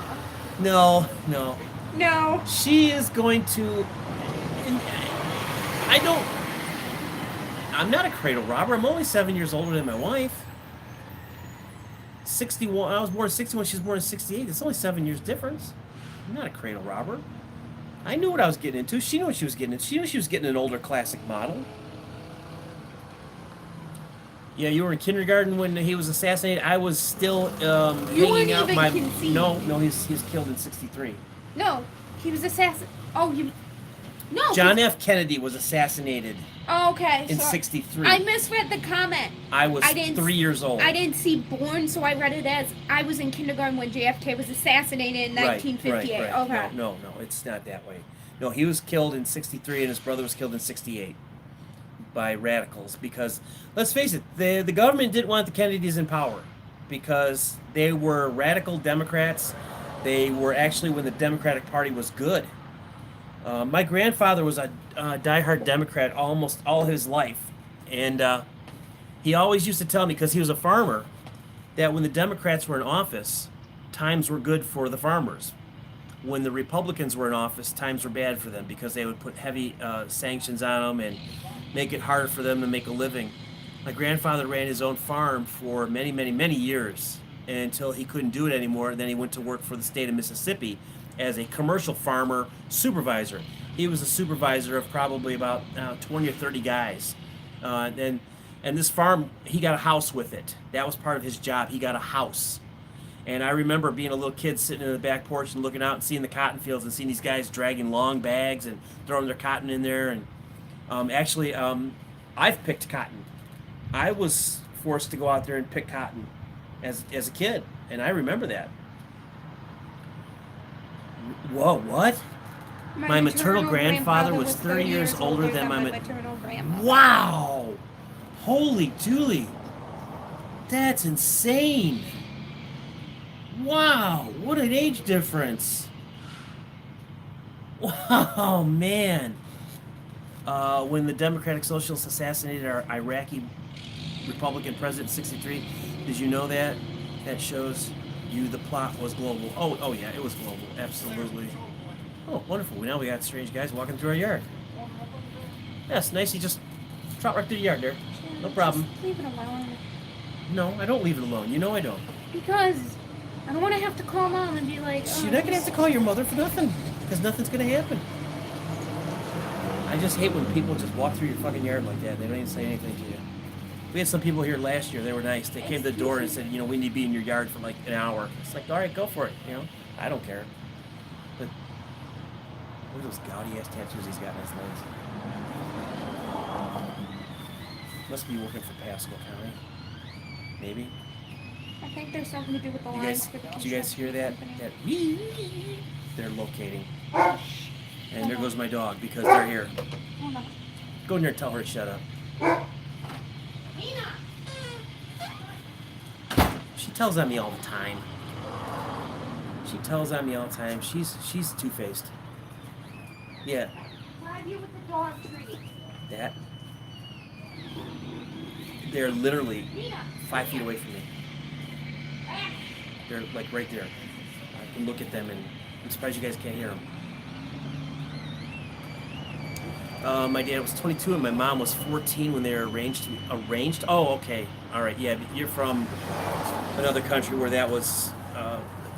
No. No. She is going to. I'm not a cradle robber. I'm only 7 years older than my wife. 61. I was born in '61. She was born in '68. It's only 7 years difference. I'm not a cradle robber. I knew what I was getting into. She knew what she was getting into. She knew she was getting an older classic model. Yeah, you were in kindergarten when he was assassinated. I was still hanging out my. Conceived. No, he was killed in '63. No, he was assassinated. Oh, you. No. John F. Kennedy was assassinated Oh, okay. in so '63. I misread the comment. I was 3 years old. I didn't see born, so I read it as I was in kindergarten when JFK was assassinated in 1958. Right. Okay. No, it's not that way. No, he was killed in '63 and his brother was killed in '68 by radicals because, let's face it, the government didn't want the Kennedys in power because they were radical Democrats. They were actually when the Democratic Party was good. My grandfather was a diehard Democrat almost all his life, and he always used to tell me, because he was a farmer, that when the Democrats were in office, times were good for the farmers. When the Republicans were in office, times were bad for them because they would put heavy sanctions on them and make it harder for them to make a living. My grandfather ran his own farm for many, many, many years until he couldn't do it anymore. Then he went to work for the state of Mississippi as a commercial farmer supervisor. He was a supervisor of probably about 20 or 30 guys. And this farm, he got a house with it. That was part of his job. He got a house. And I remember being a little kid sitting in the back porch and looking out and seeing the cotton fields and seeing these guys dragging long bags and throwing their cotton in there. And I've picked cotton. I was forced to go out there and pick cotton as a kid, and I remember that. Whoa, what? My maternal grandfather was 30 years older than my maternal grandmother. Wow! Holy dooly! That's insane! Wow! What an age difference! Wow, man! When the Democratic Socialists assassinated our Iraqi Republican president in '63, did you know that? That shows you the plot was global. Oh yeah, it was global. Absolutely. Oh, wonderful. Now we got strange guys walking through our yard. Yeah, it's nice. You just trot right through the yard there. No problem. Just leave it alone. No, I don't leave it alone. You know I don't. Because I don't want to have to call Mom and be like, oh, You're not going to have to call your mother for nothing. Because nothing's going to happen. I just hate when people just walk through your fucking yard like that. They don't even say anything to you. We had some people here last year. They were nice. They came to the door and said, we need to be in your yard for like an hour. It's like, all right, go for it. I don't care. But what are those gaudy ass tattoos he's got on his legs? Must be working for Pasco County. Maybe. I think there's something to do with the lines. Did you guys hear that? That they're locating. And there goes my dog because they're here. Go in there and tell her to shut up. She tells on me all the time. She's two-faced. Yeah. Why are you with the dog treat? That. They're literally 5 feet away from me. They're like right there. I can look at them and I'm surprised you guys can't hear them. My dad was 22 and my mom was 14 when they were arranged. Arranged? Oh, okay. All right. Yeah, you're from another country where that was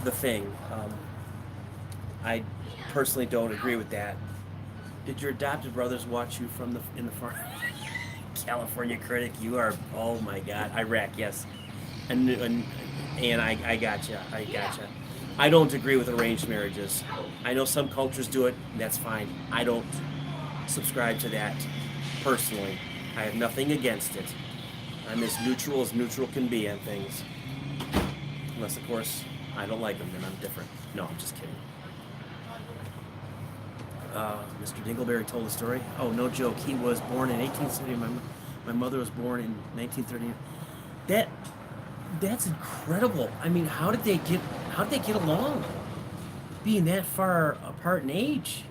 the thing. I personally don't agree with that. Did your adopted brothers watch you from in the farm? California critic, you are. Oh my God, Iraq, yes, and I gotcha. I don't agree with arranged marriages. I know some cultures do it, and that's fine. I don't subscribe to that personally. I have nothing against it. I'm as neutral can be on things, unless of course I don't like them, then I'm different. No, I'm just kidding. Mr. Dingleberry told a story. Oh, no joke. He was born in 1870. My mother was born in 1930. That's incredible. I mean, how did they get along? Being that far apart in age,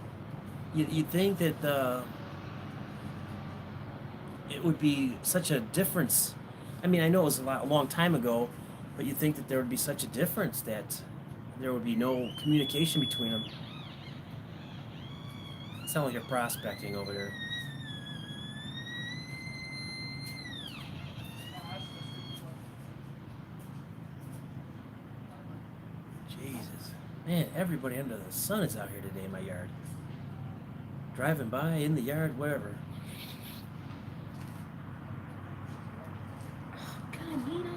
you'd think that it would be such a difference. I mean, I know it was a long time ago, but you'd think that there would be such a difference that there would be no communication between them. Sound like you're prospecting over there. Jesus. Man, everybody under the sun is out here today in my yard. Driving by, in the yard, wherever. God, Nina.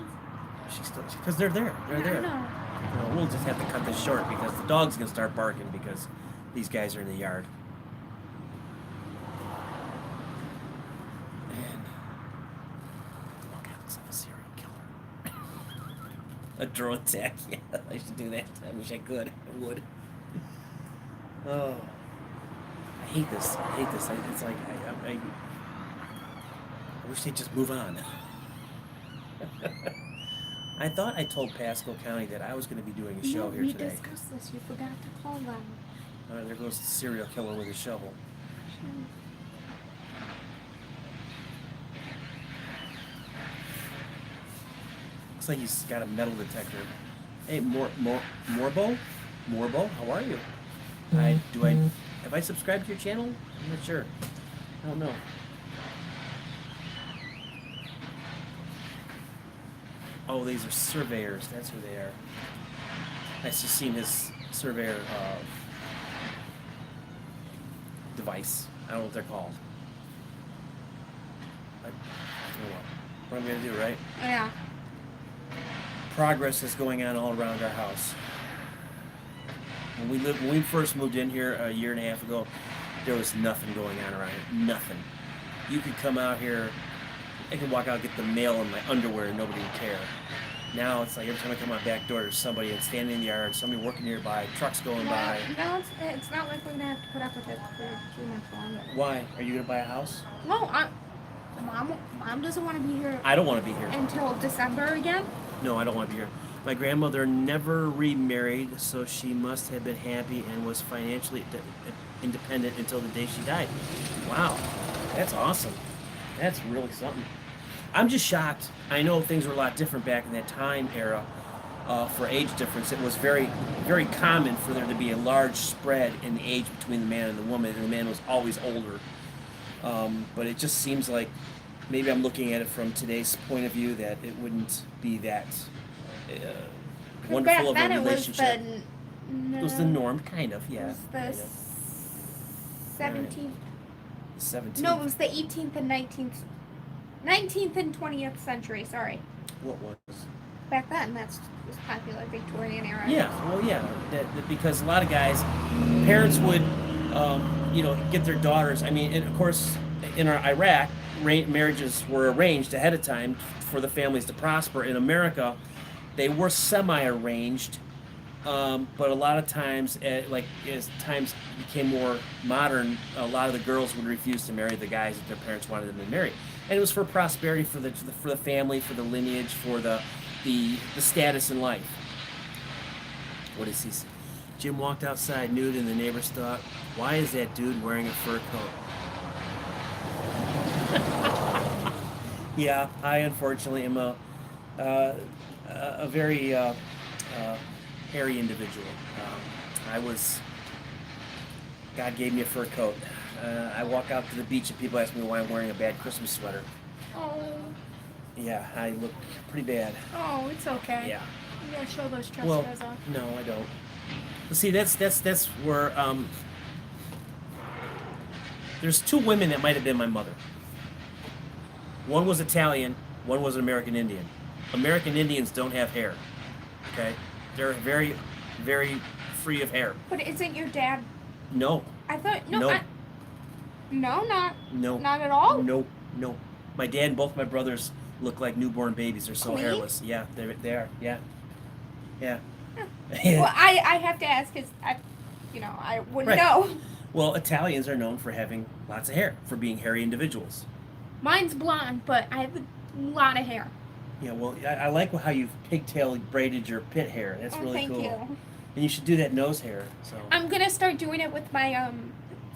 She's still, because they're there. They're there. Well, we'll just have to cut this short because the dog's going to start barking because these guys are in the yard. A drone attack. Yeah, I should do that. I wish I could. I would. Oh, I hate this. It's like I wish they'd just move on. I thought I told Pasco County that I was going to be doing a show here today. We discussed this. You forgot to call them. All right, there goes the serial killer with a shovel. Looks like he's got a metal detector. Hey, Morbo, how are you? Have I subscribed to your channel? I'm not sure. I don't know. Oh, these are surveyors. That's who they are. Nice to see his surveyor device. I don't know what they're called. I don't know what I'm gonna do, right? Yeah. Progress is going on all around our house. When we first moved in here a year and a half ago, there was nothing going on around here. Nothing. You could come out here, I could walk out and get the mail in my underwear and nobody would care. Now it's like every time I come out back door, there's somebody that's standing in the yard, somebody working nearby, trucks going Well, by. no, it's not like we're gonna have to put up with it for 2 months longer. Why? Are you gonna buy a house? No, mom doesn't want to be here I don't want to be here. until December again. No, I don't want to be here. My grandmother never remarried, so she must have been happy and was financially independent until the day she died. Wow, that's awesome. That's really something. I'm just shocked. I know things were a lot different back in that time era for age difference. It was very, very common for there to be a large spread in the age between the man and the woman, and the man was always older. But it just seems like maybe I'm looking at it from today's point of view that it wouldn't be that wonderful of a then relationship. It was the norm, kind of, yeah. It was the kind of. 17th. 17th. No, it was the 18th and 19th and 20th century. Sorry. What was? Back then, was popular Victorian era. Yeah, well, yeah, that because a lot of guys, parents would, get their daughters. I mean, and of course, in Iraq, marriages were arranged ahead of time for the families to prosper. In America, they were semi-arranged, but a lot of times, as times became more modern, a lot of the girls would refuse to marry the guys that their parents wanted them to marry, and it was for prosperity, for the family, for the lineage, for the status in life. What is he? Jim walked outside nude, and the neighbors thought, "Why is that dude wearing a fur coat?" Yeah, I unfortunately am a very hairy individual. God gave me a fur coat. I walk out to the beach and people ask me why I'm wearing a bad Christmas sweater. Oh. Yeah, I look pretty bad. Oh, it's okay. Yeah. You gotta show those chest Well, hairs off. no, I don't. But see, that's where there's two women that might have been my mother. One was Italian, one was an American Indian. American Indians don't have hair. Okay? They're very, very free of hair. But isn't your dad? No. I thought No. Not at all. No. My dad and both my brothers look like newborn babies. They're so Clean? hairless. Yeah, they are. Yeah. Well, I have to ask because I wouldn't Right. know. Well, Italians are known for having lots of hair, for being hairy individuals. Mine's blonde, but I have a lot of hair. Yeah, well, I like how you've pigtail braided your pit hair. That's really thank cool. you. And you should do that nose hair. So I'm gonna start doing it with my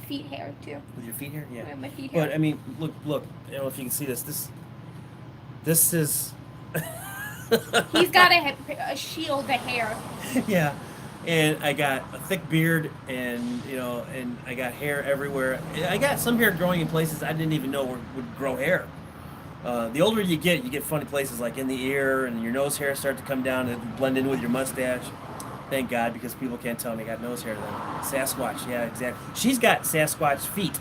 feet hair too. with your feet hair, yeah. With my feet hair. But I mean, look. I don't know if you can see this. This is. He's got a shield of hair. Yeah, and I got a thick beard, and and I got hair everywhere. I got some hair growing in places I didn't even know would grow hair. The older you get funny places like in the ear, and your nose hair start to come down and blend in with your mustache. Thank God, because people can't tell me I got nose hair then. Sasquatch, yeah, exactly. She's got Sasquatch feet.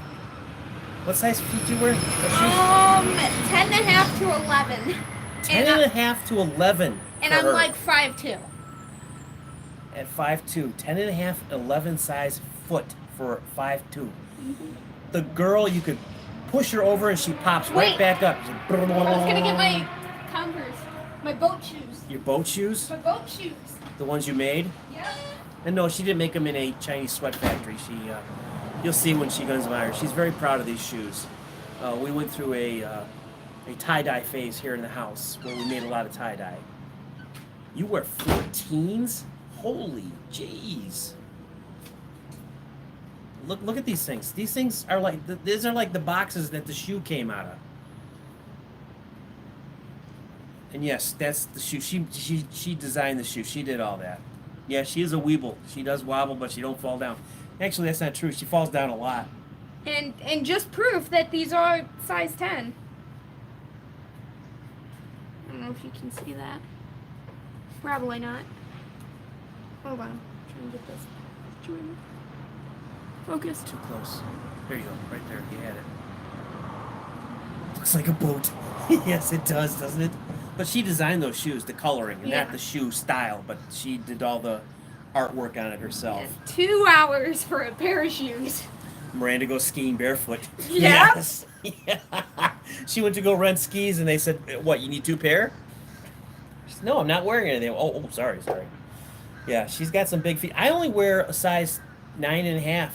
What size feet do you wear? 10.5 to 11. 10.5 to 11. And for I'm her. like 5'2". At 5'2", 10.5, 11 size foot for 5'2". Mm-hmm. The girl, you could push her over and she pops right Wait. back up. I was gonna get my Converse, my boat shoes. Your boat shoes? My boat shoes. The ones you made? Yeah. And no, she didn't make them in a Chinese sweat factory. You'll see when she goes by her. She's very proud of these shoes. We went through a tie-dye phase here in the house where we made a lot of tie-dye. You wear 14s? Holy jeez. Look at these things. These things are these are like the boxes that the shoe came out of. And yes, that's the shoe. She designed the shoe. She did all that. Yeah, she is a weeble. She does wobble, but she don't fall down. Actually, that's not true. She falls down a lot. And just proof that these are size 10. I don't know if you can see that. Probably not. Hold on. I'm trying to get this. Focus. Too close. There you go. Right there. You had it. Looks like a boat. Yes, it does, doesn't it? But she designed those shoes, the coloring, and not the shoe style, but she did all the artwork on it herself. Yeah, 2 hours for a pair of shoes. Miranda goes skiing barefoot. Yeah. Yes. Yeah. She went to go rent skis, and they said, "What? You need 2 pair?" No, I'm not wearing anything. Oh, sorry. Yeah, she's got some big feet. I only wear a size 9.5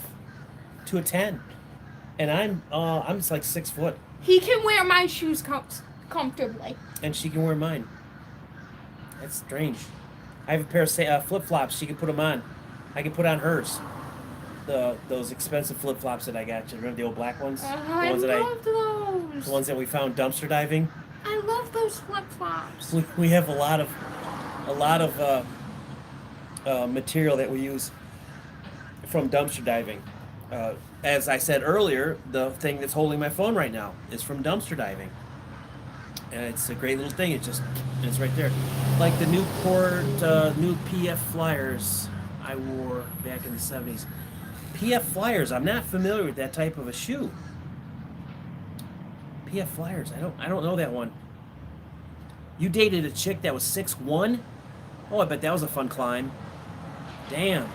to a 10, and I'm just like 6 foot, He can wear my shoes comfortably. and she can wear mine. That's strange. I have a pair of flip flops. She can put them on. I can put on hers. Those expensive flip flops that I got. You remember the old black ones? I love those. The ones that we found dumpster diving. I love those flip flops. We have a lot of material that we use from dumpster diving. As I said earlier, the thing that's holding my phone right now is from dumpster diving, and it's a great little thing. It's right there, like the Newport new PF Flyers I wore back in the 70s. PF Flyers. I'm not familiar with that type of a shoe. PF Flyers. I don't know that one. You dated a chick that was 6'1"? Oh, I bet that was a fun climb. Damn.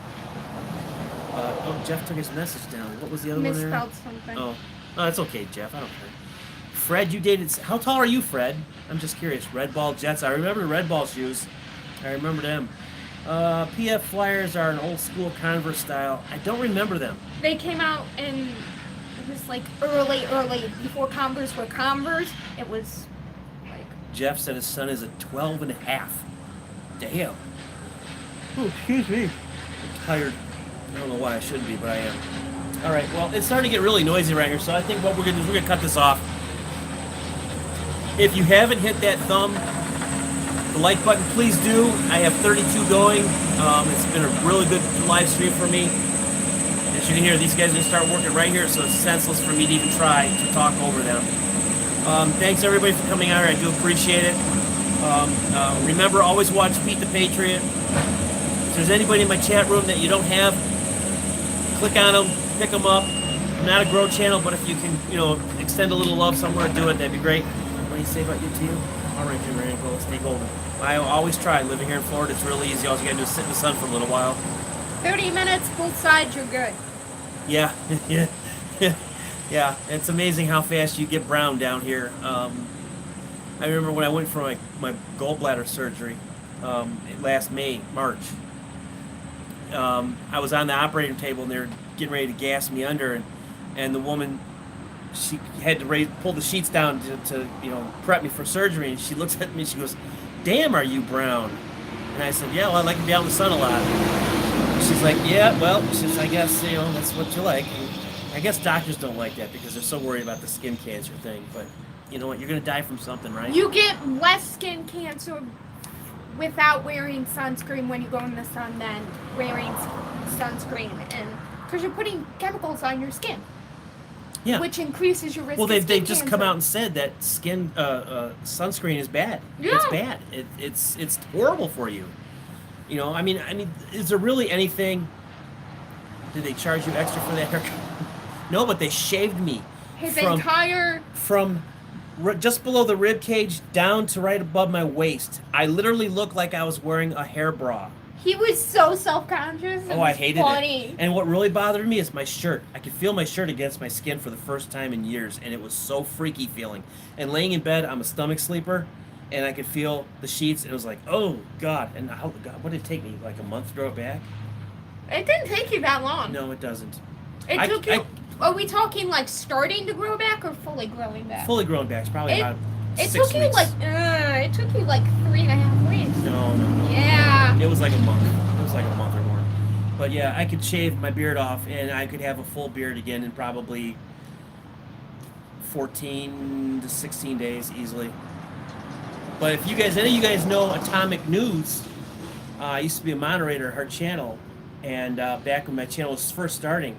Jeff took his message down. What was the other one there? Misspelled something. Oh, that's okay, Jeff. I don't care. Fred, you dated. How tall are you, Fred? I'm just curious. Red Ball Jets. I remember the Red Ball shoes. I remember them. PF Flyers are an old school Converse style. I don't remember them. They came out in, it was like early, before Converse were Converse. It was like... Jeff said his son is a 12.5. Damn. Oh, excuse me. I'm tired. I don't know why I shouldn't be, but I am. All right, well, it's starting to get really noisy around here, so I think what we're going to do is we're going to cut this off. If you haven't hit that the like button, please do. I have 32 going. It's been a really good live stream for me. As you can hear, these guys are going to start working right here, so it's senseless for me to even try to talk over them. Thanks, everybody, for coming out here. I do appreciate it. Remember, always watch Pete the Patriot. If there's anybody in my chat room that you don't have, click on them, pick them up. I'm not a grow channel, but if you can, extend a little love somewhere, do it. That'd be great. What do you say about your team? All right, Jim Ranko, let's take over. I always try. Living here in Florida, it's really easy. All you gotta do is sit in the sun for a little while. 30 minutes, both sides, you're good. Yeah, yeah. It's amazing how fast you get brown down here. I remember when I went for my gallbladder surgery last March. I was on the operating table and they were getting ready to gas me under, and the woman, she had to pull the sheets down to prep me for surgery, and she looks at me and she goes, "Damn, are you brown?" And I said, "Yeah, well, I like to be out in the sun a lot." And she's like, "Yeah, well," she says, "I guess that's what you like." And I guess doctors don't like that because they're so worried about the skin cancer thing. But you know what? You're gonna die from something, right? You get less skin cancer without wearing sunscreen when you go in the sun than wearing sunscreen, and because you're putting chemicals on your skin. Yeah. Which increases your risk. Well, of skin they've just cancer. come out and said that skin sunscreen is bad. Yeah. It's bad. It's horrible for you. I mean, is there really anything? Did they charge you extra for that haircut? No, but they shaved me from just below the rib cage down to right above my waist. I literally looked like I was wearing a hair bra. He was so self-conscious. Oh, I hated it. And what really bothered me is my shirt. I could feel my shirt against my skin for the first time in years, and it was so freaky feeling. And laying in bed, I'm a stomach sleeper, and I could feel the sheets, and it was like, oh, God. And what did it take me, like a month to grow it back? It didn't take you that long. No, it doesn't. It took you... Are we talking like starting to grow back or fully growing back? Fully grown back. It's probably about 6 weeks. It took you like 3.5 weeks. No. Yeah. It was like a month. It was like a month or more. But yeah, I could shave my beard off, and I could have a full beard again in probably 14 to 16 days easily. But if any of you guys know Atomic News, I used to be a moderator at her channel, and back when my channel was first starting,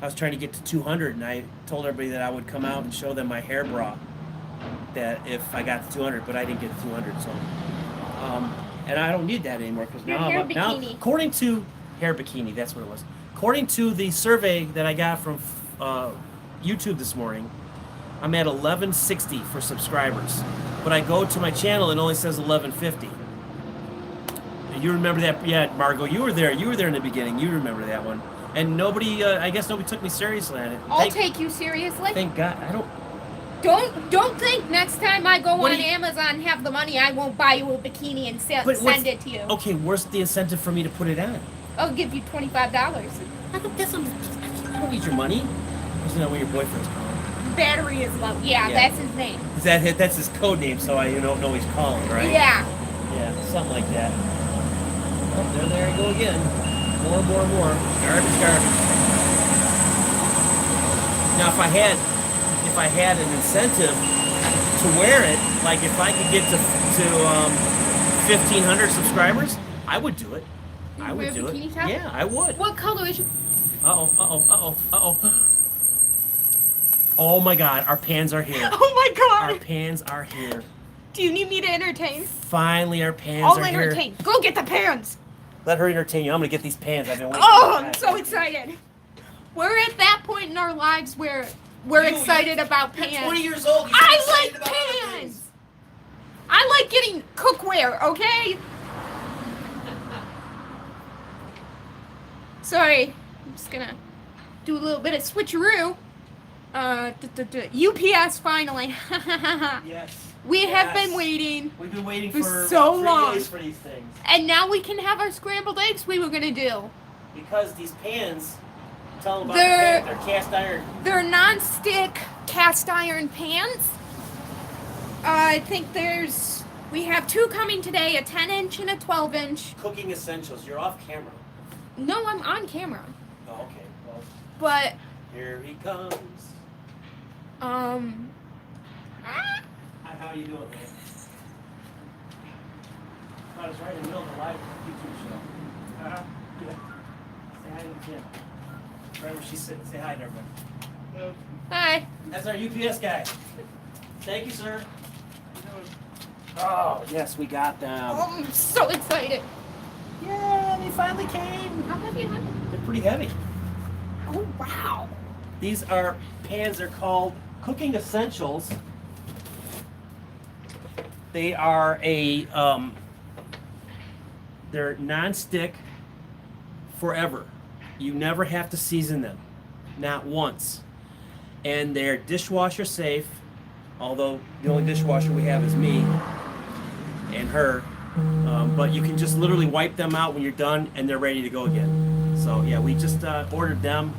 I was trying to get to 200, and I told everybody that I would come out and show them my hair bra, that if I got to 200, but I didn't get to 200, so and I don't need that anymore because now according to hair bikini, that's what it was. According to the survey that I got from YouTube this morning, I'm at 1160 for subscribers, but I go to my channel and it only says 1150. You remember that? Yeah, Margot, you were there. You were there in the beginning. You remember that one. And nobody, I guess nobody took me seriously on it. I'll take you seriously. Thank God. Don't think next time I go What on do you- Amazon and have the money, I won't buy you a bikini and But send it to you. Okay, where's the incentive for me to put it on? I'll give you $25. I don't need your money. Isn't that what your boyfriend's calling? Battery is low. Yeah, Yeah. that's his name. Is that it? That's his code name, so I don't know he's calling, right? Yeah. Yeah, something like that. Oh, there you go again. More. Garbage. Now, if I had an incentive to wear it, like if I could get to 1,500 subscribers, I would do it. I Wear would a do it. bikini top? Yeah, I would. What color is your... Uh-oh. Oh my God, our pans are here. Oh my Our God. pans are here. Do you need me to entertain? Finally, our pans I'll are here. entertain. Go get the pans. Let her entertain you. I'm gonna get these pans. I've been waiting. Oh, I'm so excited. We're at that point in our lives where we're You- excited about You're pans. 20 years old. You should be I excited like about other pans. things. I like getting cookware, okay? Sorry, I'm just gonna do a little bit of switcheroo. UPS finally. Yes. We have Yes. been waiting, We've been waiting for for so 3 long. days for these things and now we can have our scrambled eggs we were gonna do. because these pans. Tell them about They're- the pan. They're cast iron. They're non-stick cast iron pans. I think we have 2 coming today, a 10-inch and a 12-inch. Cooking essentials. You're off camera. No, I'm on camera. Oh, okay. Well, But, here he comes. How are you doing, man? I was right in the middle of the live YouTube show. Yeah. Say hi to the kid. Right where she's sitting. Say hi to everybody. hi. That's our UPS guy. Thank you, sir. Oh, yes, we got them. Oh, I'm so excited. Yeah, they finally came. How heavy are they? They're pretty heavy. Oh, wow. These are pans. They're called cooking essentials. They are they're non-stick forever. You never have to season them, not once. And they're dishwasher safe, although the only dishwasher we have is me and her. But you can just literally wipe them out when you're done and they're ready to go again. So yeah, we just ordered them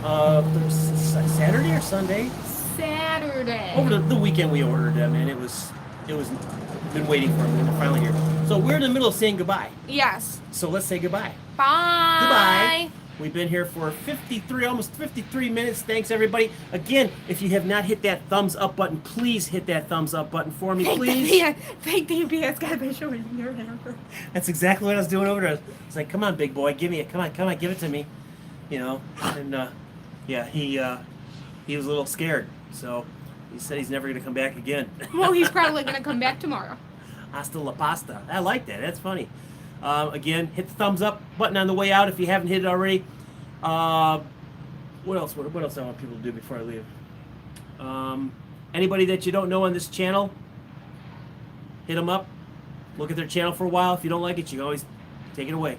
Saturday or Sunday. Saturday. Over the weekend we ordered them, and it was been waiting for them, and they're finally here. So we're in the middle of saying goodbye. Yes. So let's say goodbye. Bye. Goodbye. We've been here for almost 53 minutes. Thanks, everybody. Again, if you have not hit that thumbs up button, please hit that thumbs up button for me, please. Thank the UPS guy by showing your hammer. That's exactly what I was doing over there. It's like, come on, big boy, give me it. Come on, give it to me. You know, and yeah, he was a little scared. So he said he's never going to come back again. Well, he's probably going to come back tomorrow. Hasta la pasta. I like that. That's funny. Again, hit the thumbs up button on the way out if you haven't hit it already. What else? What else I want people to do before I leave? Anybody that you don't know on this channel, hit them up. Look at their channel for a while. If you don't like it, you can always take it away.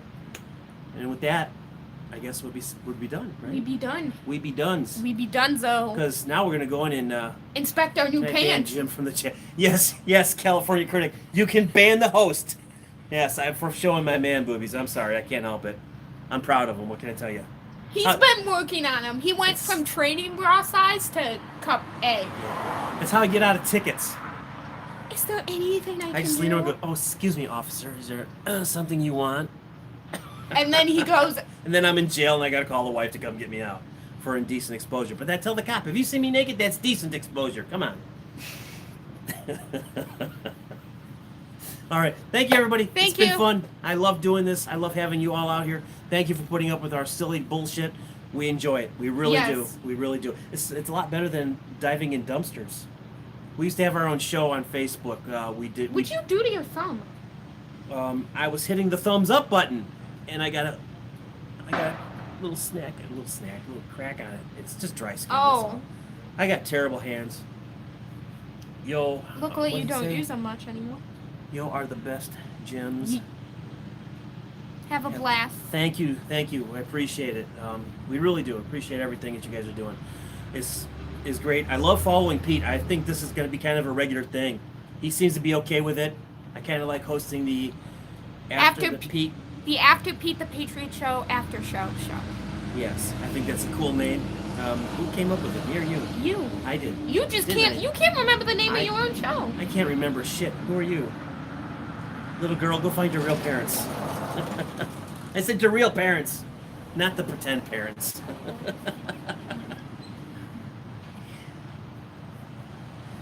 And with that, I guess we'd be done, right? We'd be done. We'd be done. We'd be donezo. Because now we're gonna go in and Inspect our new ban pants. Jim from the chat. Yes, California critic. You can ban the host. Yes, I'm for showing my man boobies. I'm sorry, I can't help it. I'm proud of him. What can I tell you? He's been working on them. He went from training bra size to cup A. That's how I get out of tickets. Is there anything I I can just do? lean over and go, "Oh, excuse me, officer. Is there something you want?" And then he goes, And then I'm in jail and I gotta call the wife to come get me out for indecent exposure. But tell the cop, if you see me naked, that's decent exposure. Come on. All right. Thank you, everybody. Thank It's been you. fun. I love doing this. I love having you all out here. Thank you for putting up with our silly bullshit. We enjoy it. We really do. Yes. We really do. It's a lot better than diving in dumpsters. We used to have our own show on Facebook. what'd you do to your thumb? I was hitting the thumbs up button, and I got a little snack, a little crack on it. It's just dry skin. that's Oh. all. I got terrible hands. Yo. Luckily, what'd you don't say? use them much anymore. Yo are the best gems. Have a Yeah. blast. Thank you. I appreciate it. We really do appreciate everything that you guys are doing. It's is great. I love following Pete. I think this is going to be kind of a regular thing. He seems to be okay with it. I kind of like hosting the after the Pete. The After Pete the Patriot Show after show. Yes, I think that's a cool name. Who came up with it? Me or you? You. I did. You just Didn't can't. I? You can't remember the name of your own show. I can't remember shit. Who are you? Little girl, go find your real parents. I said your real parents, not the pretend parents.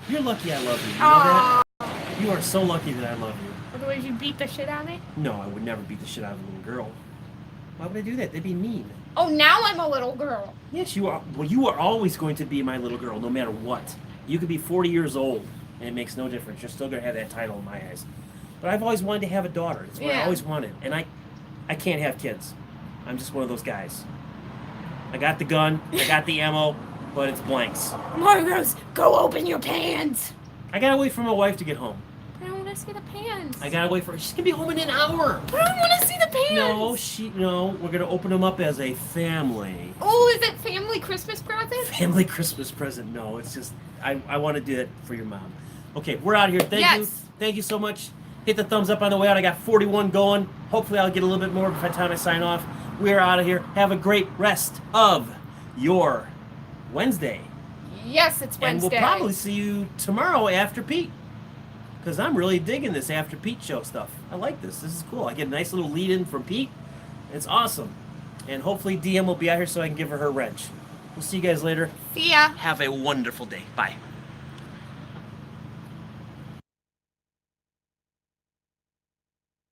You're lucky I love you. You know that? You are so lucky that I love you. Otherwise, you beat the shit out of me. No, I would never beat the shit out of a little girl. Why would I do that? That'd be mean. Oh, now I'm a little girl. Yes, you are. Well, you are always going to be my little girl, no matter what. You could be 40 years old, and it makes no difference. You're still going to have that title in my eyes. But I've always wanted to have a daughter. It's what I always wanted. And I can't have kids. I'm just one of those guys. I got the gun, I got the ammo, but it's blanks. Margos, go open your pants. I gotta wait for my wife to get home. I don't want to see the pants. I gotta wait for her. She's gonna be home in an hour. But I don't want to see the pants. No, we're gonna open them up as a family. Oh, is it family Christmas present? Family Christmas present. No, it's just, I want to do it for your mom. Okay, we're out of here. Thank you. Thank you so much. Hit the thumbs up on the way out. I got 41 going. Hopefully I'll get a little bit more by the time I sign off. We're out of here. Have a great rest of your Wednesday. Yes, it's Wednesday. And we'll probably see you tomorrow after Pete. Because I'm really digging this After Pete show stuff. I like this. This is cool. I get a nice little lead in from Pete. It's awesome. And hopefully DM will be out here so I can give her wrench. We'll see you guys later. See ya. Have a wonderful day. Bye.